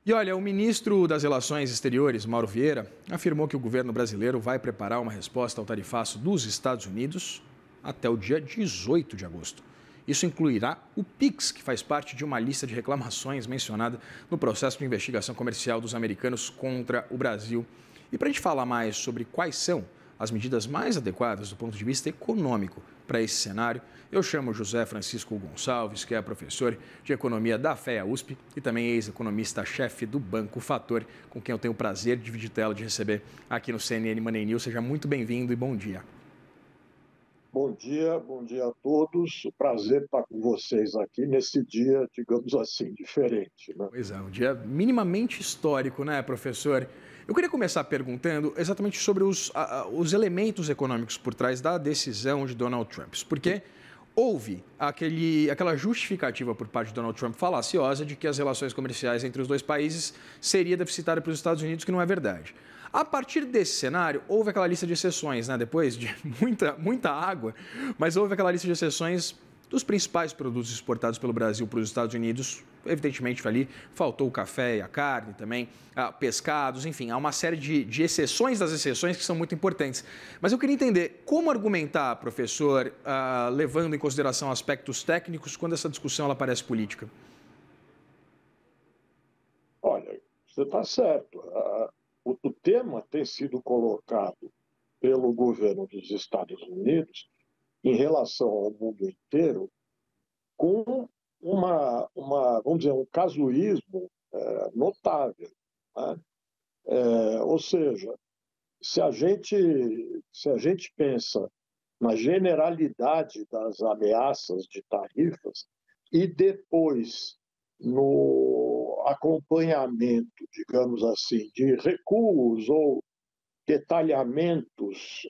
E olha, o ministro das Relações Exteriores, Mauro Vieira, afirmou que o governo brasileiro vai preparar uma resposta ao tarifaço dos Estados Unidos até o dia 18 de agosto. Isso incluirá o PIX, que faz parte de uma lista de reclamações mencionada no processo de investigação comercial dos americanos contra o Brasil. E para a gente falar mais sobre quais são as medidas mais adequadas do ponto de vista econômico para esse cenário, eu chamo José Francisco Gonçalves, que é professor de economia da FEA USP e também ex-economista-chefe do Banco Fator, com quem eu tenho o prazer de dividir tela de receber aqui no CNN Money News. Seja muito bem-vindo e bom dia. Bom dia a todos. Prazer estar com vocês aqui nesse dia, digamos assim, diferente, né? Pois é, um dia minimamente histórico, né, professor? Eu queria começar perguntando exatamente sobre os elementos econômicos por trás da decisão de Donald Trump. Porque houve aquela justificativa por parte de Donald Trump falaciosa de que as relações comerciais entre os dois países seria deficitária para os Estados Unidos, que não é verdade. A partir desse cenário, houve aquela lista de exceções, né? Depois de muita água, mas houve aquela lista de exceções dos principais produtos exportados pelo Brasil para os Estados Unidos. Evidentemente, ali faltou o café e a carne também, pescados, enfim, há uma série de exceções das exceções que são muito importantes. Mas eu queria entender como argumentar, professor, levando em consideração aspectos técnicos, quando essa discussão ela parece política. Olha, você está certo. O tema tem sido colocado pelo governo dos Estados Unidos em relação ao mundo inteiro com vamos dizer, um casuísmo notável, né? Ou seja, se a gente pensa na generalidade das ameaças de tarifas e depois no acompanhamento, digamos assim, de recuos ou detalhamentos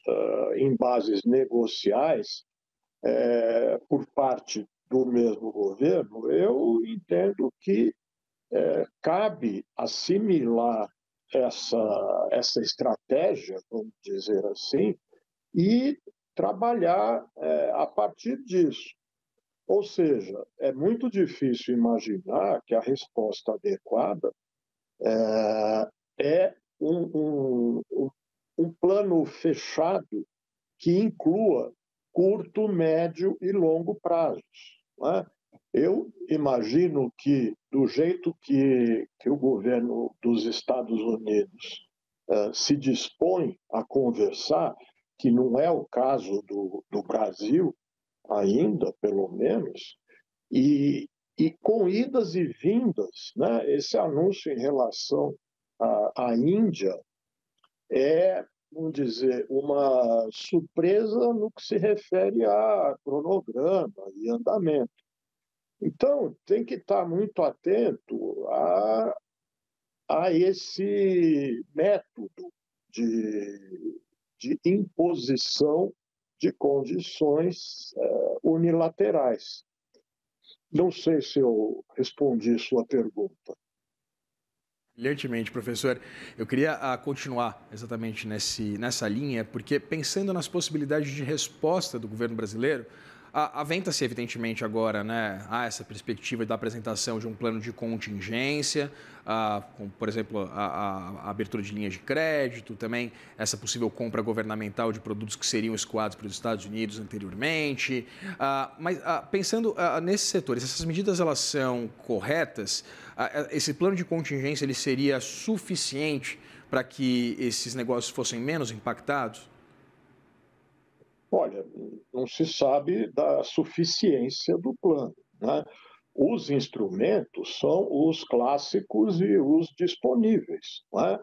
em bases negociais por parte do mesmo governo, eu entendo que cabe assimilar essa estratégia, vamos dizer assim, e trabalhar a partir disso. Ou seja, é muito difícil imaginar que a resposta adequada é um plano fechado que inclua curto, médio e longo prazos, né? Eu imagino que, do jeito que o governo dos Estados Unidos se dispõe a conversar, que não é o caso do Brasil, ainda, pelo menos, e com idas e vindas, né? Esse anúncio em relação à Índia é, vamos dizer, uma surpresa no que se refere a cronograma e andamento. Então, tem que estar muito atento a esse método de imposição de condições unilaterais. Não sei se eu respondi sua pergunta. Brilhantemente, professor. Eu queria continuar exatamente nessa linha, porque pensando nas possibilidades de resposta do governo brasileiro, aventa-se evidentemente agora, né, há essa perspectiva da apresentação de um plano de contingência, com, por exemplo, a abertura de linhas de crédito, também essa possível compra governamental de produtos que seriam escoados para os Estados Unidos anteriormente. Mas pensando nesses setores, essas medidas elas são corretas? Esse plano de contingência ele seria suficiente para que esses negócios fossem menos impactados? Olha, não se sabe da suficiência do plano, né? Os instrumentos são os clássicos e os disponíveis, né?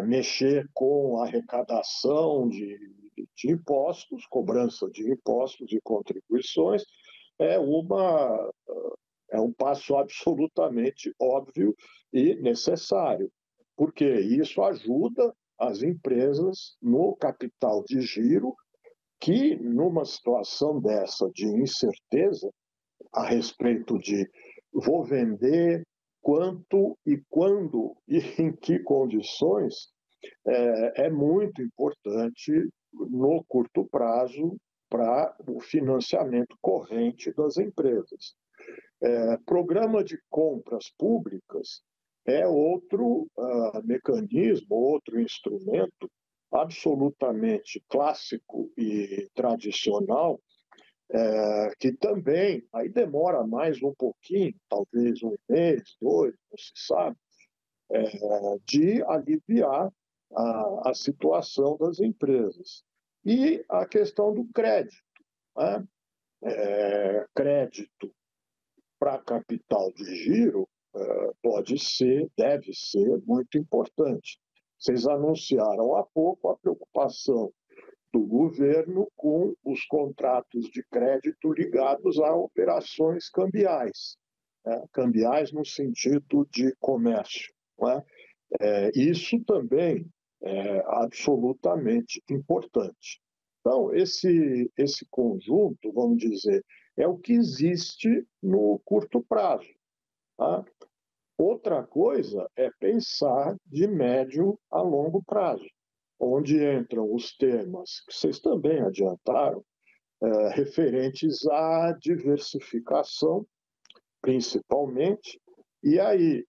Mexer com arrecadação de impostos, cobrança de impostos e contribuições, é, uma, é um passo absolutamente óbvio e necessário, porque isso ajuda as empresas no capital de giro que, numa situação dessa de incerteza a respeito de vou vender, quanto e quando e em que condições, é muito importante no curto prazo para o financiamento corrente das empresas. Programa de compras públicas é outro mecanismo, outro instrumento absolutamente clássico e tradicional, que também, aí demora mais um pouquinho, talvez um mês, dois, não se sabe, de aliviar a situação das empresas. E a questão do crédito, né? Crédito para capital de giro pode ser, deve ser muito importante. Vocês anunciaram há pouco a preocupação do governo com os contratos de crédito ligados a operações cambiais, né? Cambiais no sentido de comércio, né? Isso também é absolutamente importante. Então, esse conjunto, vamos dizer, é o que existe no curto prazo. Tá? Outra coisa é pensar de médio a longo prazo, onde entram os temas que vocês também adiantaram, referentes à diversificação, principalmente. E aí,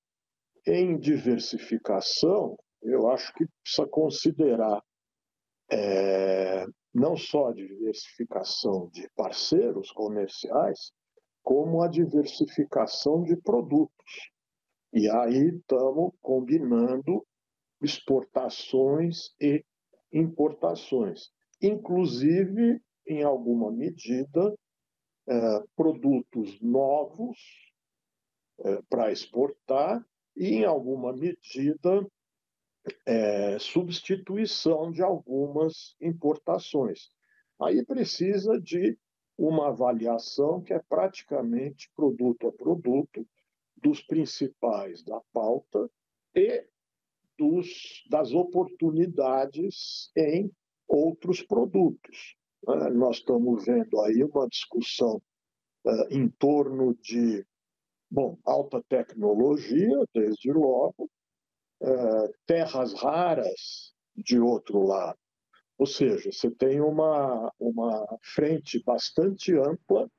em diversificação, eu acho que precisa considerar não só a diversificação de parceiros comerciais, como a diversificação de produtos. E aí estamos combinando exportações e importações, inclusive, em alguma medida, produtos novos para exportar e, em alguma medida, substituição de algumas importações. Aí precisa de uma avaliação que é praticamente produto a produto dos principais da pauta e das oportunidades em outros produtos. Nós estamos vendo aí uma discussão em torno de, bom, alta tecnologia, desde logo, terras raras de outro lado. Ou seja, você tem uma frente bastante ampla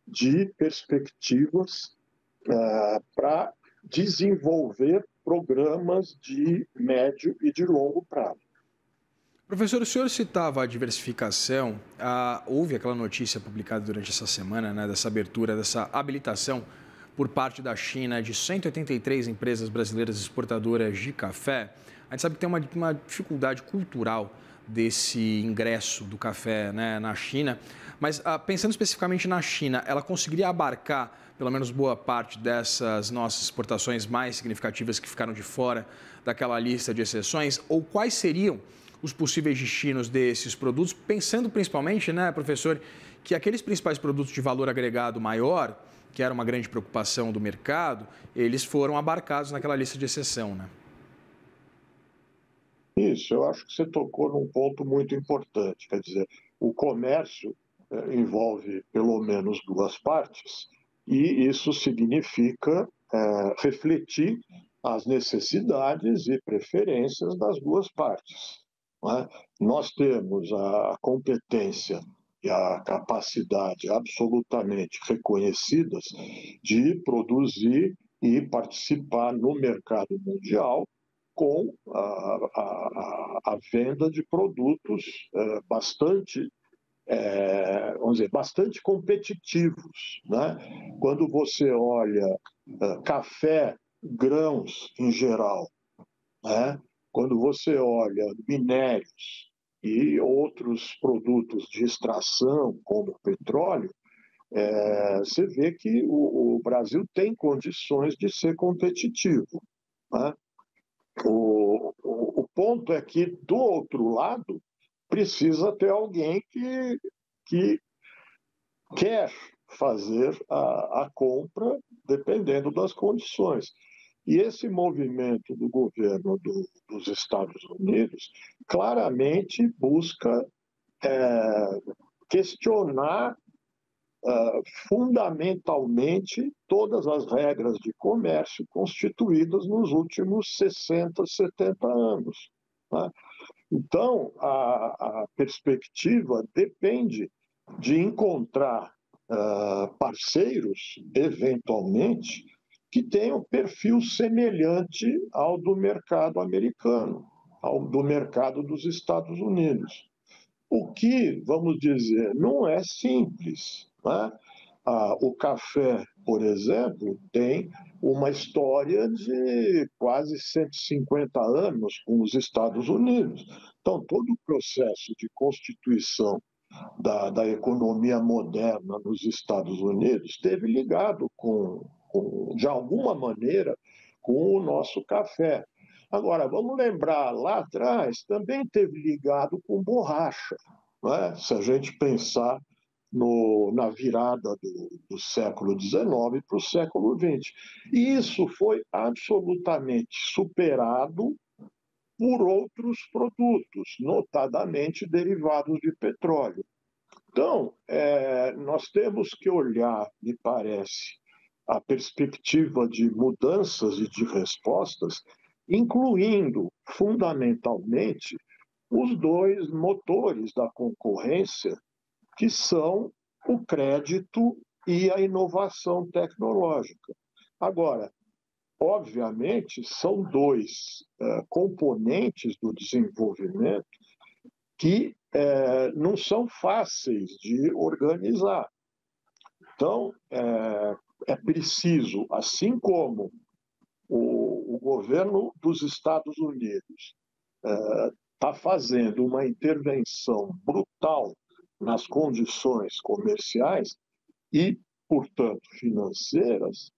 de perspectivas para desenvolver programas de médio e de longo prazo. Professor, o senhor citava a diversificação. Houve aquela notícia publicada durante essa semana, né, dessa abertura, dessa habilitação por parte da China de 183 empresas brasileiras exportadoras de café. A gente sabe que tem uma dificuldade cultural desse ingresso do café, né, na China, mas pensando especificamente na China, ela conseguiria abarcar pelo menos boa parte dessas nossas exportações mais significativas que ficaram de fora daquela lista de exceções? Ou quais seriam os possíveis destinos desses produtos, pensando principalmente, né, professor, que aqueles principais produtos de valor agregado maior, que era uma grande preocupação do mercado, eles foram abarcados naquela lista de exceção, né? Isso, eu acho que você tocou num ponto muito importante. Quer dizer, o comércio envolve pelo menos duas partes, e isso significa refletir as necessidades e preferências das duas partes. Não é? Nós temos a competência e a capacidade absolutamente reconhecidas de produzir e participar no mercado mundial com a venda de produtos bastante, vamos dizer, bastante competitivos, né? Quando você olha café, grãos em geral, né? Quando você olha minérios e outros produtos de extração, como petróleo, você vê que o Brasil tem condições de ser competitivo, né? O ponto é que, do outro lado, precisa ter alguém que quer fazer a compra dependendo das condições. E esse movimento do governo dos Estados Unidos claramente busca questionar fundamentalmente todas as regras de comércio constituídas nos últimos 60, 70 anos. Né? Então, a perspectiva depende de encontrar parceiros, eventualmente, que tem um perfil semelhante ao do mercado americano, ao do mercado dos Estados Unidos. O que, vamos dizer, não é simples, né? O café, por exemplo, tem uma história de quase 150 anos com os Estados Unidos. Então, todo o processo de constituição da economia moderna nos Estados Unidos esteve ligado de alguma maneira, com o nosso café. Agora, vamos lembrar, lá atrás também teve ligado com borracha, não é? Se a gente pensar na virada do século XIX para o século XX. E isso foi absolutamente superado por outros produtos, notadamente derivados de petróleo. Então, nós temos que olhar, me parece, a perspectiva de mudanças e de respostas, incluindo, fundamentalmente, os dois motores da concorrência, que são o crédito e a inovação tecnológica. Agora, obviamente, são dois componentes do desenvolvimento que não são fáceis de organizar. Então, é preciso, assim como o governo dos Estados Unidos está fazendo uma intervenção brutal nas condições comerciais e, portanto, financeiras,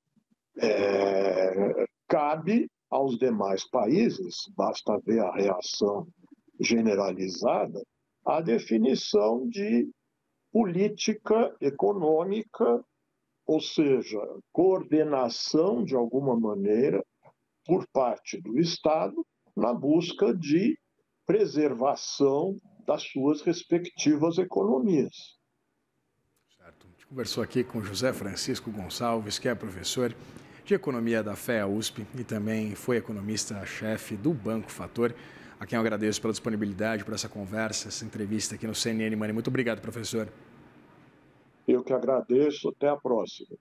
cabe aos demais países, basta ver a reação generalizada, a definição de política econômica, ou seja, coordenação, de alguma maneira, por parte do Estado, na busca de preservação das suas respectivas economias. Certo. A gente conversou aqui com José Francisco Gonçalves, que é professor de Economia da FEA USP e também foi economista-chefe do Banco Fator, a quem eu agradeço pela disponibilidade, por essa conversa, essa entrevista aqui no CNN Money. Muito obrigado, professor. Eu que agradeço. Até a próxima.